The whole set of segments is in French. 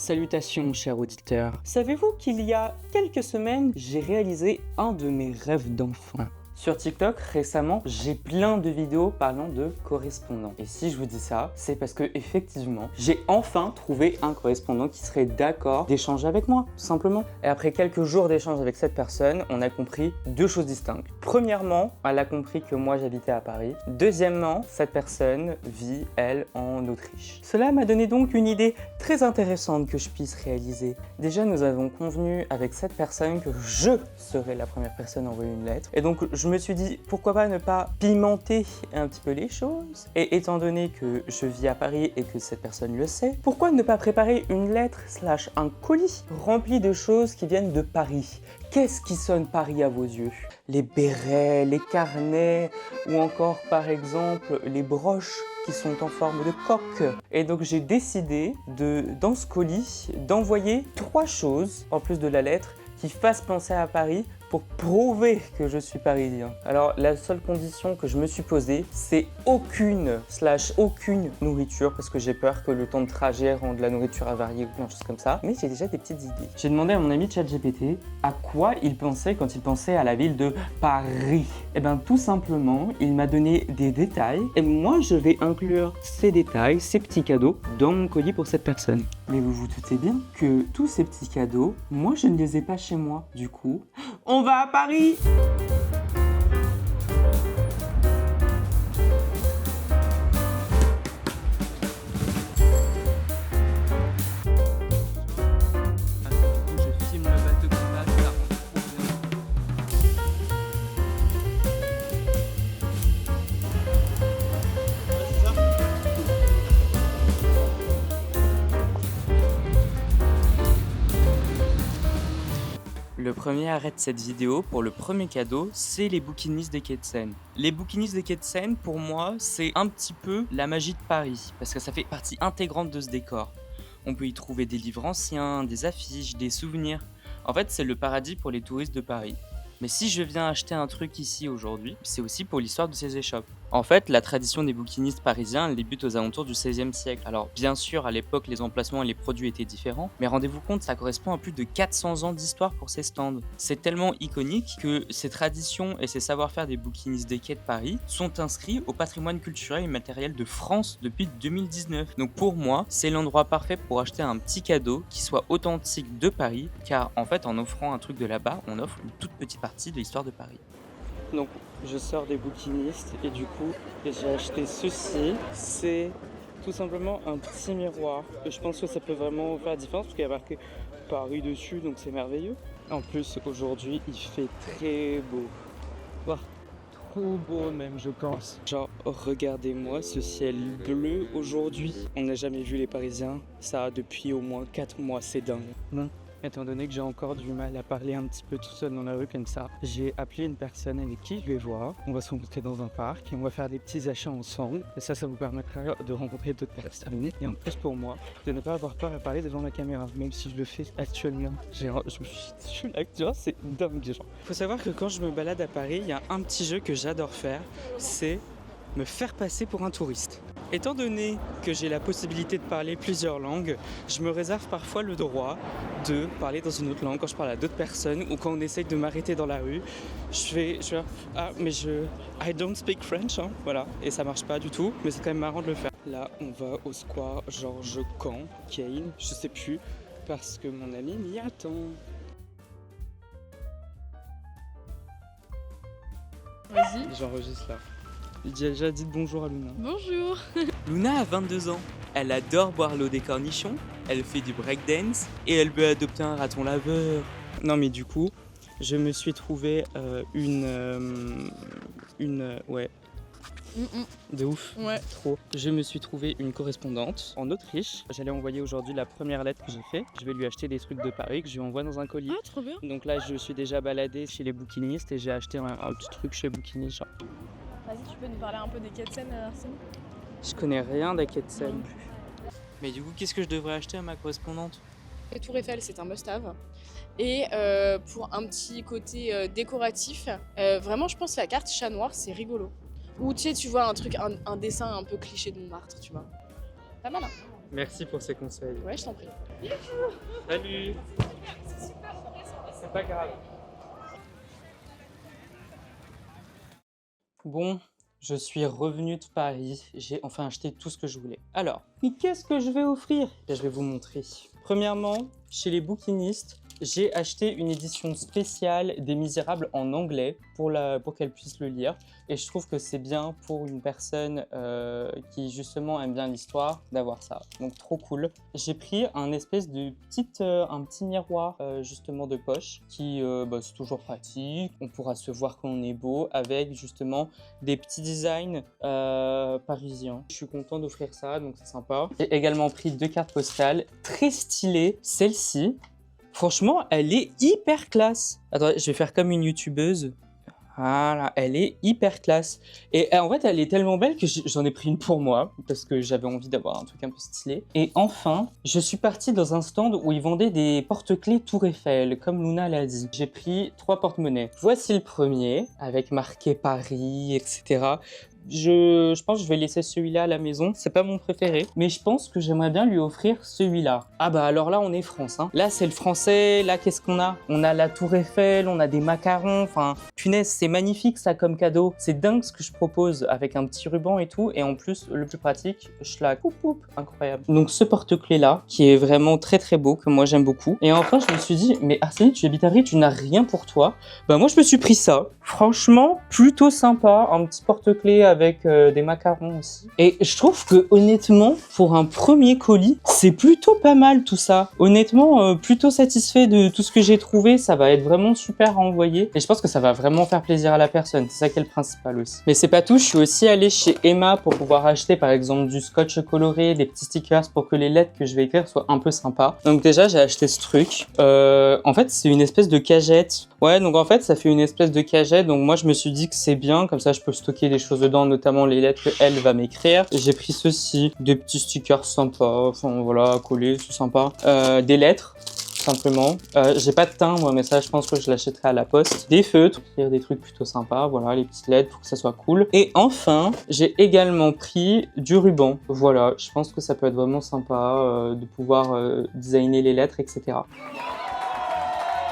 Salutations chers auditeurs. Savez-vous qu'il y a quelques semaines, j'ai réalisé un de mes rêves d'enfant. Sur TikTok, récemment, j'ai plein de vidéos parlant de correspondants. Et si je vous dis ça, c'est parce que effectivement, j'ai enfin trouvé un correspondant qui serait d'accord d'échanger avec moi, tout simplement. Et après quelques jours d'échange avec cette personne, on a compris deux choses distinctes. Premièrement, elle a compris que moi j'habitais à Paris. Deuxièmement, cette personne vit, elle, en Autriche. Cela m'a donné donc une idée très intéressante que je puisse réaliser. Déjà, nous avons convenu avec cette personne que je serais la première personne à envoyer une lettre. Et donc, je me suis dit, pourquoi pas ne pas pimenter un petit peu les choses. Et étant donné que je vis à Paris et que cette personne le sait, pourquoi ne pas préparer une lettre / un colis rempli de choses qui viennent de Paris? Qu'est-ce qui sonne Paris à vos yeux? Les bérets, les carnets ou encore par exemple les broches qui sont en forme de coque. Et donc j'ai décidé dans ce colis d'envoyer 3 choses en plus de la lettre qui fassent penser à Paris pour prouver que je suis parisien. Alors la seule condition que je me suis posée, c'est aucune nourriture, parce que j'ai peur que le temps de trajet rende la nourriture avariée ou plein de choses comme ça. Mais j'ai déjà des petites idées. J'ai demandé à mon ami ChatGPT à quoi il pensait quand il pensait à la ville de Paris. Et bien tout simplement, il m'a donné des détails et moi je vais inclure ces détails, ces petits cadeaux dans mon colis pour cette personne. Mais vous vous doutez bien que tous ces petits cadeaux, moi je ne les ai pas chez moi. Du coup, on va à Paris! Le premier arrêt de cette vidéo pour le premier cadeau, c'est les bouquinistes des quais de Seine. Les bouquinistes des quais de Seine, pour moi, c'est un petit peu la magie de Paris, parce que ça fait partie intégrante de ce décor. On peut y trouver des livres anciens, des affiches, des souvenirs. En fait, c'est le paradis pour les touristes de Paris. Mais si je viens acheter un truc ici aujourd'hui, c'est aussi pour l'histoire de ces échoppes. En fait, la tradition des bouquinistes parisiens, elle débute aux alentours du XVIe siècle. Alors bien sûr, à l'époque, les emplacements et les produits étaient différents, mais rendez-vous compte, ça correspond à plus de 400 ans d'histoire pour ces stands. C'est tellement iconique que ces traditions et ces savoir-faire des bouquinistes des quais de Paris sont inscrits au patrimoine culturel et matériel de France depuis 2019. Donc pour moi, c'est l'endroit parfait pour acheter un petit cadeau qui soit authentique de Paris, car en fait, en offrant un truc de là-bas, on offre une toute petite partie de l'histoire de Paris. Donc je sors des bouquinistes et du coup j'ai acheté ceci. C'est tout simplement un petit miroir. Je pense que ça peut vraiment faire la différence parce qu'il y a marqué Paris dessus, donc c'est merveilleux. En plus aujourd'hui il fait très beau. Wow. Trop beau même, je pense. Genre regardez-moi ce ciel bleu aujourd'hui. On n'a jamais vu les Parisiens ça depuis au moins 4 mois, c'est dingue. Non. Étant donné que j'ai encore du mal à parler un petit peu tout seul dans la rue comme ça, j'ai appelé une personne avec qui je vais voir. On va se rencontrer dans un parc et on va faire des petits achats ensemble. Et ça vous permettra de rencontrer d'autres personnes. Et en plus pour moi, de ne pas avoir peur à parler devant la caméra, même si je le fais actuellement. Je suis là, tu vois, c'est dingue, genre. Faut savoir que quand je me balade à Paris, il y a un petit jeu que j'adore faire, c'est me faire passer pour un touriste. Étant donné que j'ai la possibilité de parler plusieurs langues, je me réserve parfois le droit de parler dans une autre langue quand je parle à d'autres personnes ou quand on essaye de m'arrêter dans la rue. Je vais I don't speak French, hein, voilà, et ça marche pas du tout, mais c'est quand même marrant de le faire. Là, on va au square Georges Kane, je sais plus, parce que mon ami m'y attend. Vas-y. J'enregistre là. Déjà dites bonjour à Luna. Bonjour. Luna a 22 ans. Elle adore boire l'eau des cornichons, elle fait du breakdance et elle veut adopter un raton laveur. Non mais du coup, je me suis trouvé ouais. De ouf. Ouais. Trop. Je me suis trouvé une correspondante en Autriche. J'allais envoyer aujourd'hui la première lettre que j'ai fait. Je vais lui acheter des trucs de Paris que je lui envoie dans un colis. Ah, trop bien. Donc là, je suis déjà baladé chez les bouquinistes et j'ai acheté un petit truc chez Bouquiniste. Genre. Vas-y, tu peux nous parler un peu des quais de Seine, Arsène? Je connais rien des quais de Seine. Mais du coup, qu'est-ce que je devrais acheter à ma correspondante? Le Tour Eiffel, c'est un must-have. Et pour un petit côté décoratif, vraiment, je pense que la carte chat noir, c'est rigolo. Ou tu sais, tu vois un truc, un dessin un peu cliché de Montmartre, tu vois. Pas mal, hein? Merci pour ces conseils. Ouais, je t'en prie. Salut. C'est super intéressant. C'est pas grave. Bon, je suis revenu de Paris. J'ai enfin acheté tout ce que je voulais. Alors, mais qu'est-ce que je vais offrir? Je vais vous montrer. Premièrement, chez les bouquinistes, j'ai acheté une édition spéciale des Misérables en anglais pour qu'elle puisse le lire. Et je trouve que c'est bien pour une personne qui justement aime bien l'histoire d'avoir ça. Donc trop cool. J'ai pris un espèce de un petit miroir justement de poche qui c'est toujours pratique. On pourra se voir quand on est beau avec justement des petits designs parisiens. Je suis content d'offrir ça, donc c'est sympa. J'ai également pris 2 cartes postales très stylées. Celle-ci, franchement, elle est hyper classe. Attends, je vais faire comme une youtubeuse. Voilà, elle est hyper classe. Et en fait, elle est tellement belle que j'en ai pris une pour moi, parce que j'avais envie d'avoir un truc un peu stylé. Et enfin, je suis partie dans un stand où ils vendaient des porte-clés Tour Eiffel, comme Luna l'a dit. J'ai pris 3 porte-monnaies. Voici le premier, avec marqué Paris, etc. Je pense que je vais laisser celui-là à la maison. C'est pas mon préféré, mais je pense que j'aimerais bien lui offrir celui-là. Ah bah alors là, on est France. Hein. Là, c'est le français. Là, qu'est-ce qu'on a? On a la Tour Eiffel, on a des macarons. Enfin, punaise, c'est magnifique ça comme cadeau. C'est dingue ce que je propose avec un petit ruban et tout. Et en plus, le plus pratique, schlag. Poup, poup, incroyable. Donc ce porte-clés là, qui est vraiment très très beau, que moi j'aime beaucoup. Et enfin, je me suis dit, mais Arsène, tu habites à Paris, tu n'as rien pour toi. Bah moi, je me suis pris ça. Franchement, plutôt sympa. Un petit porte-clés avec des macarons aussi. Et je trouve que honnêtement, pour un premier colis, c'est plutôt pas mal tout ça. Honnêtement, plutôt satisfait de tout ce que j'ai trouvé. Ça va être vraiment super à envoyer. Et je pense que ça va vraiment faire plaisir à la personne. C'est ça qui est le principal aussi. Mais c'est pas tout. Je suis aussi allée chez Emma pour pouvoir acheter par exemple du scotch coloré, des petits stickers pour que les lettres que je vais écrire soient un peu sympas. Donc déjà, j'ai acheté ce truc. En fait, c'est une espèce de cagette. Ouais, donc en fait, ça fait une espèce de cagette. Donc moi, je me suis dit que c'est bien. Comme ça, je peux stocker des choses dedans, notamment les lettres qu'elle va m'écrire. J'ai pris ceci, des petits stickers sympas. Enfin, voilà, collés, c'est sympa. Des lettres. Simplement. J'ai pas de timbre, mais ça, je pense que je l'achèterai à la poste. Des feutres, des trucs plutôt sympas, voilà, les petites lettres pour que ça soit cool. Et enfin, j'ai également pris du ruban. Voilà, je pense que ça peut être vraiment sympa de pouvoir designer les lettres, etc.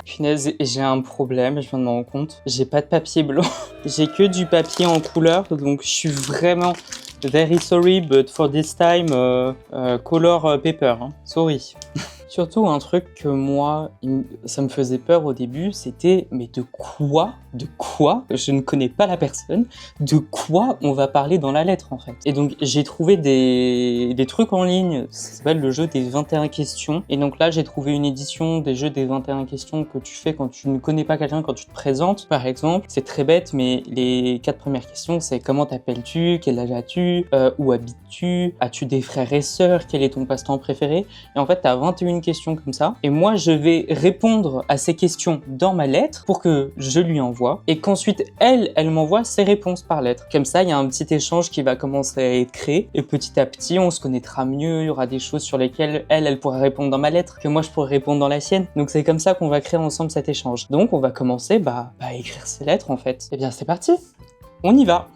Punaise, j'ai un problème, je viens de me rendre compte. J'ai pas de papier blanc. J'ai que du papier en couleur, donc je suis vraiment very sorry, but for this time, color paper. Hein. Sorry. Surtout un truc que moi, ça me faisait peur au début, c'était mais de quoi, je ne connais pas la personne, de quoi on va parler dans la lettre en fait. Et donc j'ai trouvé des trucs en ligne, ça s'appelle le jeu des 21 questions. Et donc là j'ai trouvé une édition des jeux des 21 questions que tu fais quand tu ne connais pas quelqu'un, quand tu te présentes par exemple. C'est très bête, mais les 4 premières questions c'est comment t'appelles-tu, quel âge as-tu, où habites-tu, as-tu des frères et sœurs, quel est ton passe-temps préféré. Et en fait t'as 21 questions comme ça, et moi je vais répondre à ces questions dans ma lettre pour que je lui envoie, et qu'ensuite elle m'envoie ses réponses par lettre. Comme ça il y a un petit échange qui va commencer à être créé, et petit à petit on se connaîtra mieux, il y aura des choses sur lesquelles elle pourra répondre dans ma lettre, que moi je pourrai répondre dans la sienne. Donc c'est comme ça qu'on va créer ensemble cet échange. Donc on va commencer à écrire ces lettres en fait. Et bien c'est parti, on y va.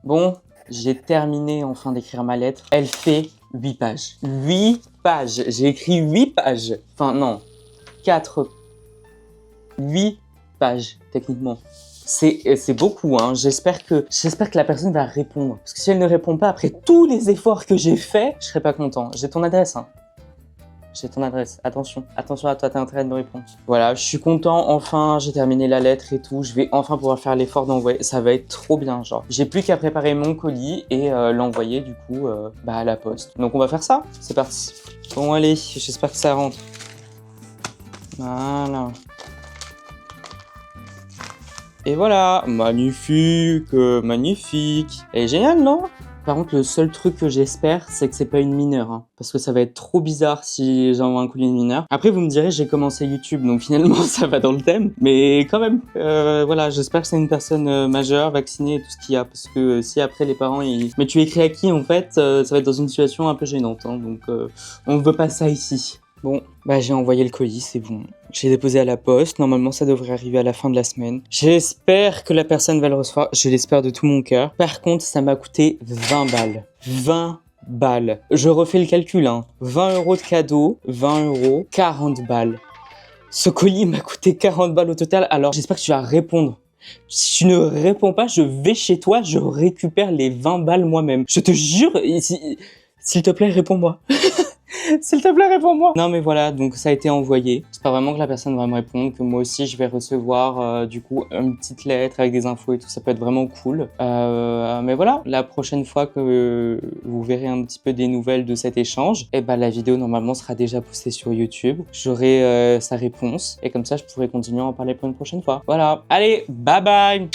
Bon, j'ai terminé enfin d'écrire ma lettre. Elle fait 8 pages. 8 pages. J'ai écrit 8 pages. Enfin non, 8 pages techniquement. C'est beaucoup, hein. J'espère que la personne va répondre. Parce que si elle ne répond pas après tous les efforts que j'ai faits, je serai pas content. J'ai ton adresse, hein. J'ai ton adresse, attention à toi, t'as intérêt de me répondre. Voilà, je suis content, enfin, j'ai terminé la lettre et tout, je vais enfin pouvoir faire l'effort d'envoyer, ça va être trop bien, genre. J'ai plus qu'à préparer mon colis et l'envoyer du coup à la poste. Donc on va faire ça, c'est parti. Bon allez, j'espère que ça rentre. Voilà. Et voilà, magnifique, magnifique. Elle est géniale, non? Par contre, le seul truc que j'espère, c'est que c'est pas une mineure, hein, parce que ça va être trop bizarre si j'envoie un colis à une mineure. Après, vous me direz, j'ai commencé YouTube, donc finalement, ça va dans le thème. Mais quand même, voilà, j'espère que c'est une personne majeure, vaccinée et tout ce qu'il y a, parce que si après les parents, ils... Mais tu écris à qui, en fait, ça va être dans une situation un peu gênante, hein, donc on ne veut pas ça ici. Bon, bah j'ai envoyé le colis, c'est bon. J'ai déposé à la poste, normalement ça devrait arriver à la fin de la semaine. J'espère que la personne va le recevoir, je l'espère de tout mon cœur. Par contre, ça m'a coûté 20 balles. 20 balles. Je refais le calcul, hein. 20 € de cadeau, 20 €, 40 balles. Ce colis m'a coûté 40 balles au total, alors j'espère que tu vas répondre. Si tu ne réponds pas, je vais chez toi, je récupère les 20 balles moi-même. Je te jure, s'il te plaît, réponds-moi. S'il te plaît, réponds-moi. Non, mais voilà, donc ça a été envoyé. J'espère vraiment que la personne va me répondre, que moi aussi je vais recevoir du coup une petite lettre avec des infos et tout. Ça peut être vraiment cool. Mais voilà, la prochaine fois que vous verrez un petit peu des nouvelles de cet échange, et ben la vidéo normalement sera déjà postée sur YouTube. J'aurai sa réponse et comme ça je pourrai continuer à en parler pour une prochaine fois. Voilà. Allez, bye bye.